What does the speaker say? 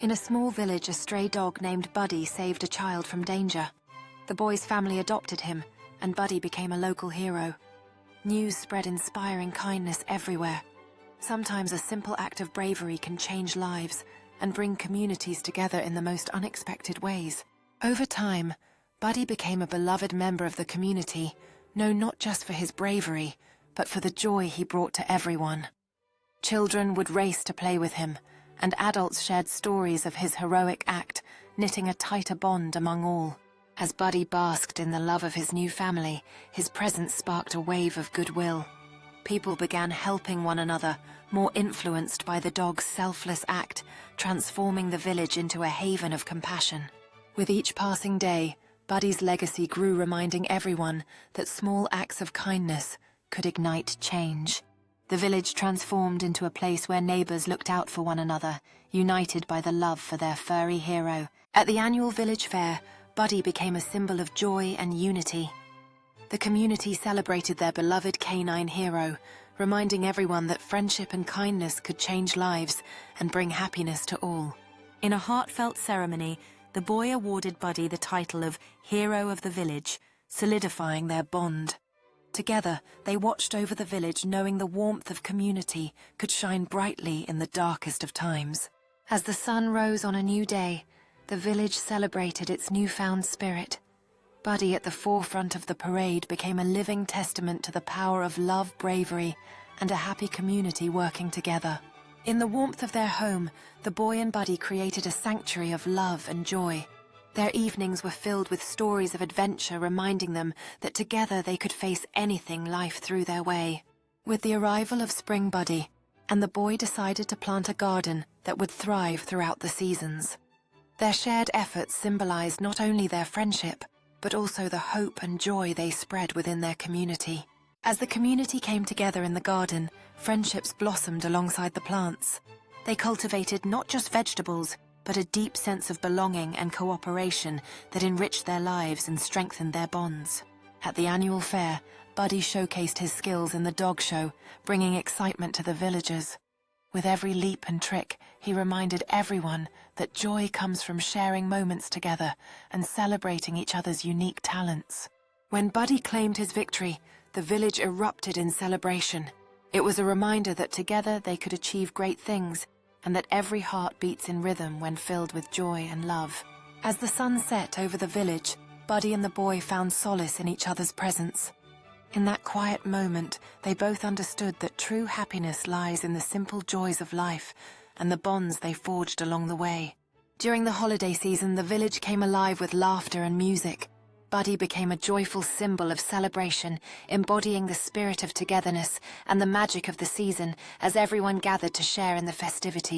In a small village, a stray dog named Buddy saved a child from danger. The boy's family adopted him, and Buddy became a local hero. News spread inspiring kindness everywhere. Sometimes a simple act of bravery can change lives and bring communities together in the most unexpected ways. Over time, Buddy became a beloved member of the community, known not just for his bravery, but for the joy he brought to everyone. Children would race to play with him, and adults shared stories of his heroic act, knitting a tighter bond among all. As Buddy basked in the love of his new family, his presence sparked a wave of goodwill. People began helping one another, more influenced by the dog's selfless act, transforming the village into a haven of compassion. With each passing day, Buddy's legacy grew, reminding everyone that small acts of kindness could ignite change. The village transformed into a place where neighbors looked out for one another, united by the love for their furry hero. At the annual village fair, Buddy became a symbol of joy and unity. The community celebrated their beloved canine hero, reminding everyone that friendship and kindness could change lives and bring happiness to all. In a heartfelt ceremony, the boy awarded Buddy the title of Hero of the Village, solidifying their bond. Together, they watched over the village, knowing the warmth of community could shine brightly in the darkest of times. As the sun rose on a new day, the village celebrated its newfound spirit. Buddy, at the forefront of the parade, became a living testament to the power of love, bravery, and a happy community working together. In the warmth of their home, the boy and Buddy created a sanctuary of love and joy. Their evenings were filled with stories of adventure, reminding them that together they could face anything life threw their way. With the arrival of spring, Buddy and the boy decided to plant a garden that would thrive throughout the seasons. Their shared efforts symbolized not only their friendship, but also the hope and joy they spread within their community. As the community came together in the garden, friendships blossomed alongside the plants. They cultivated not just vegetables, but a deep sense of belonging and cooperation that enriched their lives and strengthened their bonds. At the annual fair, Buddy showcased his skills in the dog show, bringing excitement to the villagers. With every leap and trick, he reminded everyone that joy comes from sharing moments together and celebrating each other's unique talents. When Buddy claimed his victory, the village erupted in celebration. It was a reminder that together they could achieve great things, and that every heart beats in rhythm when filled with joy and love. As the sun set over the village, Buddy and the boy found solace in each other's presence. In that quiet moment, they both understood that true happiness lies in the simple joys of life and the bonds they forged along the way. During the holiday season, the village came alive with laughter and music. Buddy became a joyful symbol of celebration, embodying the spirit of togetherness and the magic of the season as everyone gathered to share in the festivities.